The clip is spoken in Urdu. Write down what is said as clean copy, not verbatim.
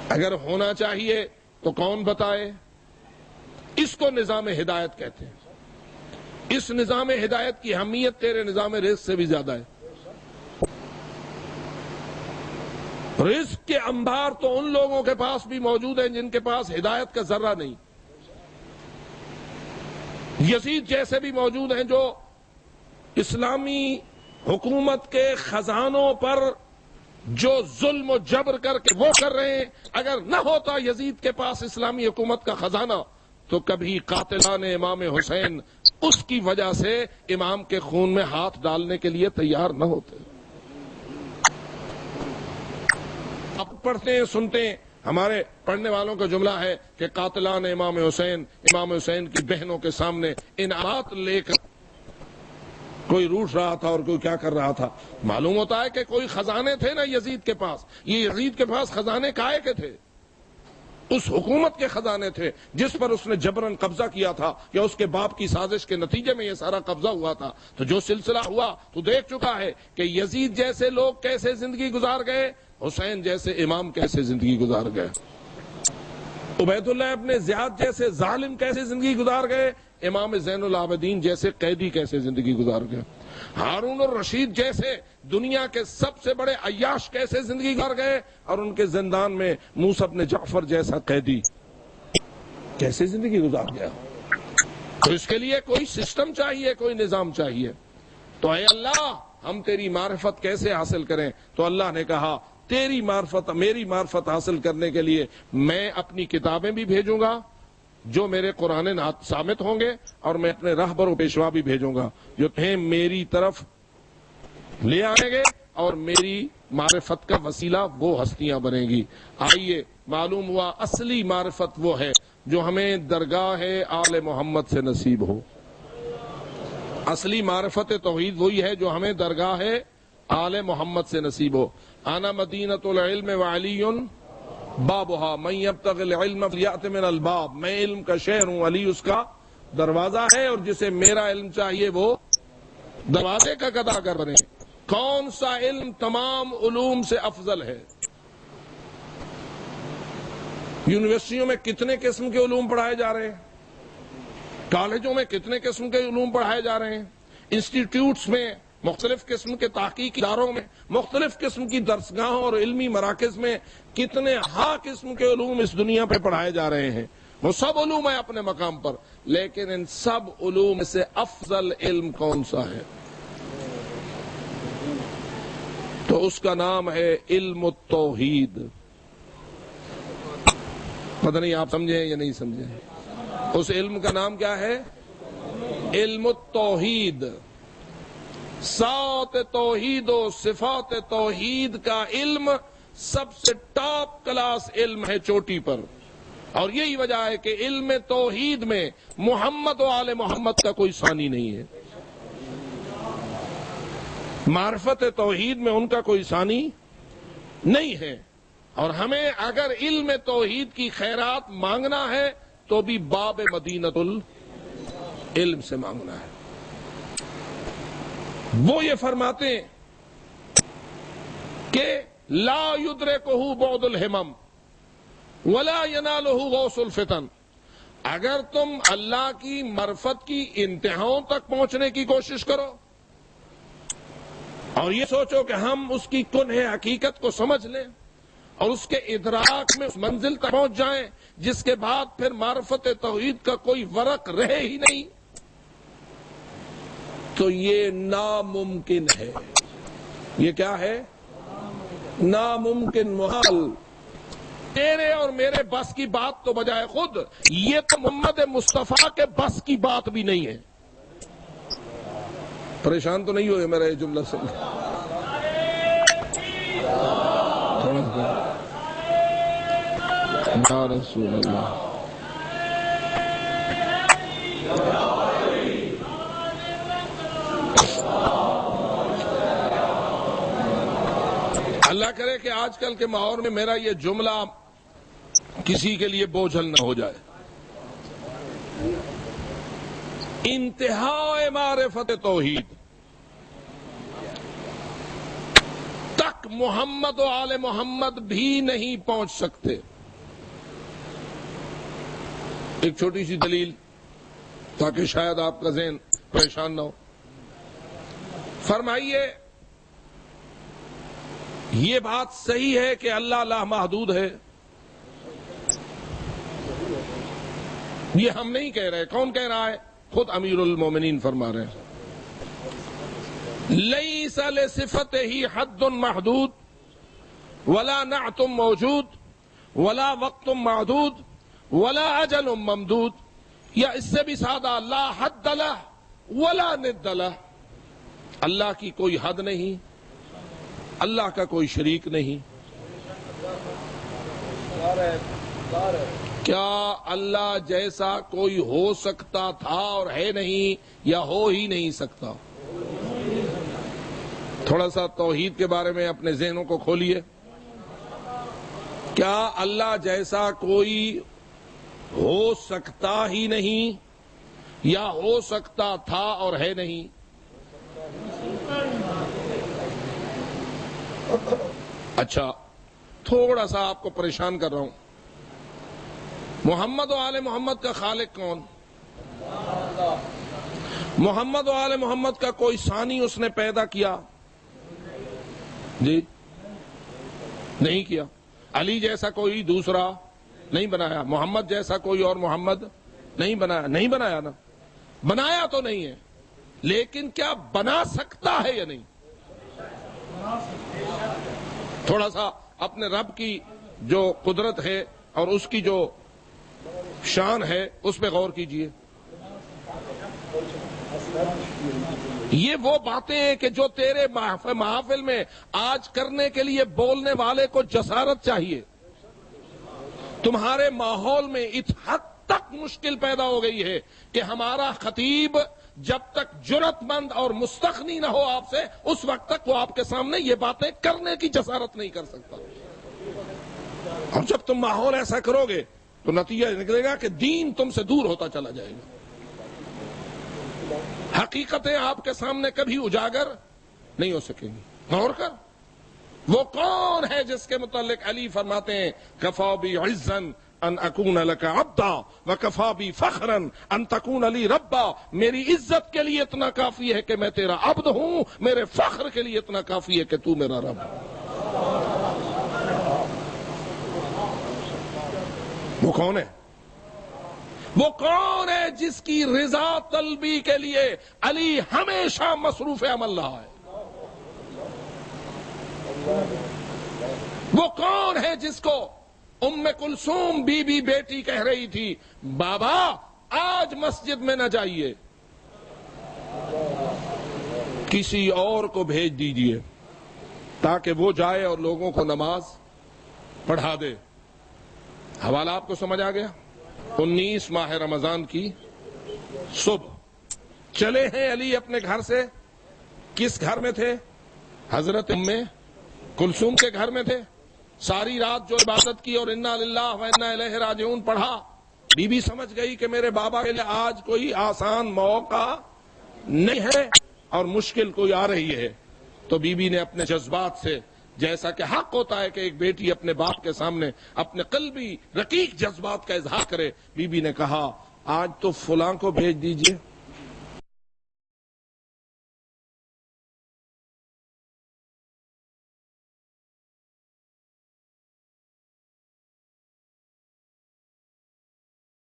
اگر ہونا چاہیے تو کون بتائے؟ اس کو نظام ہدایت کہتے ہیں۔ اس نظام ہدایت کی اہمیت تیرے نظام رزق سے بھی زیادہ ہے۔ رزق کے انبار تو ان لوگوں کے پاس بھی موجود ہیں جن کے پاس ہدایت کا ذرہ نہیں۔ یزید جیسے بھی موجود ہیں جو اسلامی حکومت کے خزانوں پر جو ظلم و جبر کر کے وہ کر رہے ہیں، اگر نہ ہوتا یزید کے پاس اسلامی حکومت کا خزانہ تو کبھی قاتلان امام حسین اس کی وجہ سے امام کے خون میں ہاتھ ڈالنے کے لیے تیار نہ ہوتے۔ اب پڑھتے ہیں سنتے ہیں، ہمارے پڑھنے والوں کا جملہ ہے کہ قاتلان امام حسین کی بہنوں کے سامنے انعامات لے کر کوئی روٹ رہا تھا اور کوئی کیا کر رہا تھا۔ معلوم ہوتا ہے کہ کوئی خزانے تھے نا یزید کے پاس۔ یہ یزید کے پاس خزانے کائے کے تھے؟ اس حکومت کے خزانے تھے جس پر اس نے جبراً قبضہ کیا تھا، یا اس کے باپ کی سازش کے نتیجے میں یہ سارا قبضہ ہوا تھا۔ تو جو سلسلہ ہوا تو دیکھ چکا ہے کہ یزید جیسے لوگ کیسے زندگی گزار گئے، حسین جیسے امام کیسے زندگی گزار گئے، عبید اللہ ابن زیاد جیسے ظالم کیسے زندگی گزار گئے، امام زین العابدین جیسے قیدی کیسے زندگی گزار گئے، ہارون الرشید جیسے دنیا کے سب سے بڑے عیاش کیسے زندگی گزار گئے، اور ان کے زندان میں موسیٰ بن جعفر جیسا قیدی کیسے زندگی گزار گیا۔ تو اس کے لیے کوئی سسٹم چاہیے، کوئی نظام چاہیے۔ تو اے اللہ ہم تیری معرفت کیسے حاصل کریں؟ تو اللہ نے کہا تیری معرفت، میری معرفت حاصل کرنے کے لیے میں اپنی کتابیں بھی بھیجوں گا جو میرے قرآن ثابت ہوں گے، اور میں اپنے رہبر و پیشوا بھی بھیجوں گا جو تمہیں میری طرف لے آئیں گے، اور میری معرفت کا وسیلہ وہ ہستیاں بنیں گی۔ آئیے معلوم ہوا اصلی معرفت وہ ہے جو ہمیں درگاہ آل محمد سے نصیب ہو۔ اصلی معرفت توحید وہی ہے جو ہمیں درگاہ آل محمد سے نصیب ہو۔ انا مدینۃ العلم وعلی بابھا من یبتغی العلم فلیأت من الباب، میں علم کا شہر ہوں، علی اس کا دروازہ ہے، اور جسے میرا علم چاہیے وہ دروازے کا گداگر بنے۔ کون سا علم تمام علوم سے افضل ہے؟ یونیورسٹیوں میں کتنے قسم کے علوم پڑھائے جا رہے ہیں؟ کالجوں میں کتنے قسم کے علوم پڑھائے جا رہے ہیں؟ انسٹیٹیوٹس میں، مختلف قسم کے تحقیقی اداروں میں، مختلف قسم کی درسگاہوں اور علمی مراکز میں کتنے قسم کے علوم اس دنیا پہ پڑھائے جا رہے ہیں۔ وہ سب علوم ہیں اپنے مقام پر، لیکن ان سب علوم سے افضل علم کون سا ہے؟ تو اس کا نام ہے علم التوحید۔ پتہ نہیں آپ سمجھیں یا نہیں سمجھیں؟ اس علم کا نام کیا ہے؟ علم التوحید۔ سات توحید و صفات توحید کا علم سب سے ٹاپ کلاس علم ہے چوٹی پر، اور یہی وجہ ہے کہ علم توحید میں محمد و آل محمد کا کوئی ثانی نہیں ہے۔ معرفت توحید میں ان کا کوئی ثانی نہیں ہے، اور ہمیں اگر علم توحید کی خیرات مانگنا ہے تو بھی باب مدینۃ العلم سے مانگنا ہے۔ وہ یہ فرماتے ہیں کہ لا یدرکہ بعد الہمم ولا ینالہ غوث الفتن۔ اگر تم اللہ کی معرفت کی انتہاؤں تک پہنچنے کی کوشش کرو اور یہ سوچو کہ ہم اس کی کنہ حقیقت کو سمجھ لیں اور اس کے ادراک میں اس منزل تک پہنچ جائیں جس کے بعد پھر معرفت توحید کا کوئی ورق رہے ہی نہیں، تو یہ ناممکن ہے۔ یہ کیا ہے؟ ناممکن، محال۔ تیرے اور میرے بس کی بات تو بجائے خود یہ تو محمد مصطفیٰ کے بس کی بات بھی نہیں ہے۔ پریشان تو نہیں ہوئے میرا یہ جملہ سن؟ یا رسول اللہ۔ اللہ کرے کہ آج کل کے ماحول میں میرا یہ جملہ کسی کے لیے بوجھل نہ ہو جائے۔ انتہا معرفت توحید تک محمد و آل محمد بھی نہیں پہنچ سکتے. ایک چھوٹی سی دلیل تاکہ شاید آپ کا ذہن پریشان نہ ہو. فرمائیے یہ بات صحیح ہے کہ اللہ لا محدود ہے؟ یہ ہم نہیں کہہ رہے. کون کہہ رہا ہے؟ خود امیر المومنین فرما رہے ہیں لیس لصفته حد محدود ولا نعت موجود ولا وقت معدود ولا اجل ممدود. یا اس سے بھی سادہ لا حد له ولا ند له. اللہ کی کوئی حد نہیں، اللہ کا کوئی شریک نہیں. کیا اللہ جیسا کوئی ہو سکتا تھا اور ہے نہیں، یا ہو ہی نہیں سکتا؟ تھوڑا سا توحید کے بارے میں اپنے ذہنوں کو کھولیے. کیا اللہ جیسا کوئی ہو سکتا ہی نہیں، یا ہو سکتا تھا اور ہے نہیں؟ اچھا تھوڑا سا آپ کو پریشان کر رہا ہوں. محمد و آل محمد کا خالق کون؟ محمد و آل محمد کا کوئی ثانی اس نے پیدا کیا؟ جی نہیں کیا. علی جیسا کوئی دوسرا نہیں بنایا. محمد جیسا کوئی اور محمد نہیں بنایا. نہیں بنایا نا. بنایا تو نہیں ہے، لیکن کیا بنا سکتا ہے یا نہیں؟ تھوڑا سا اپنے رب کی جو قدرت ہے اور اس کی جو شان ہے اس پہ غور کیجئے. یہ وہ باتیں ہیں کہ جو تیرے محافل میں آج کرنے کے لیے بولنے والے کو جسارت چاہیے. تمہارے ماحول میں اس حد تک مشکل پیدا ہو گئی ہے کہ ہمارا خطیب جب تک جرت مند اور مستغنی نہ ہو آپ سے، اس وقت تک وہ آپ کے سامنے یہ باتیں کرنے کی جسارت نہیں کر سکتا. اور جب تم ماحول ایسا کرو گے تو نتیجہ نکلے گا کہ دین تم سے دور ہوتا چلا جائے گا. حقیقتیں آپ کے سامنے کبھی اجاگر نہیں ہو سکیں گی. غور کر. وہ کون ہے جس کے متعلق علی فرماتے ہیں کفا be عزن in اکون look Abida وکفا be فخرا ان تکون لی ربا. میری عزت کے لیے اتنا کافی ہے کہ میں تیرا عبد ہوں، میرے فخر کے لیے اتنا کافی ہے کہ تو میرا رب. وہ کون ہے؟ وہ کون ہے جس کی رضا طلبی کے لیے علی ہمیشہ مصروف عمل رہا ہے؟ وہ کون ہے جس کو ام کلثوم بی بی بیٹی کہہ رہی تھی بابا آج مسجد میں نہ جائیے، کسی اور کو بھیج دیجئے تاکہ وہ جائے اور لوگوں کو نماز پڑھا دے. حوالہ آپ کو سمجھ آ گیا؟ 19 ماہ رمضان کی صبح چلے ہیں علی اپنے گھر سے. کس گھر میں تھے؟ حضرت ام کلثوم کے گھر میں تھے. ساری رات جو عبادت کی اور انا للہ و انا الیہ راجعون پڑھا. بی بی سمجھ گئی کہ میرے بابا کے لیے آج کوئی آسان موقع نہیں ہے اور مشکل کوئی آ رہی ہے. تو بی بی نے اپنے جذبات سے، جیسا کہ حق ہوتا ہے کہ ایک بیٹی اپنے باپ کے سامنے اپنے قلبی رقیق جذبات کا اظہار کرے، بی بی نے کہا آج تو فلاں کو بھیج دیجئے.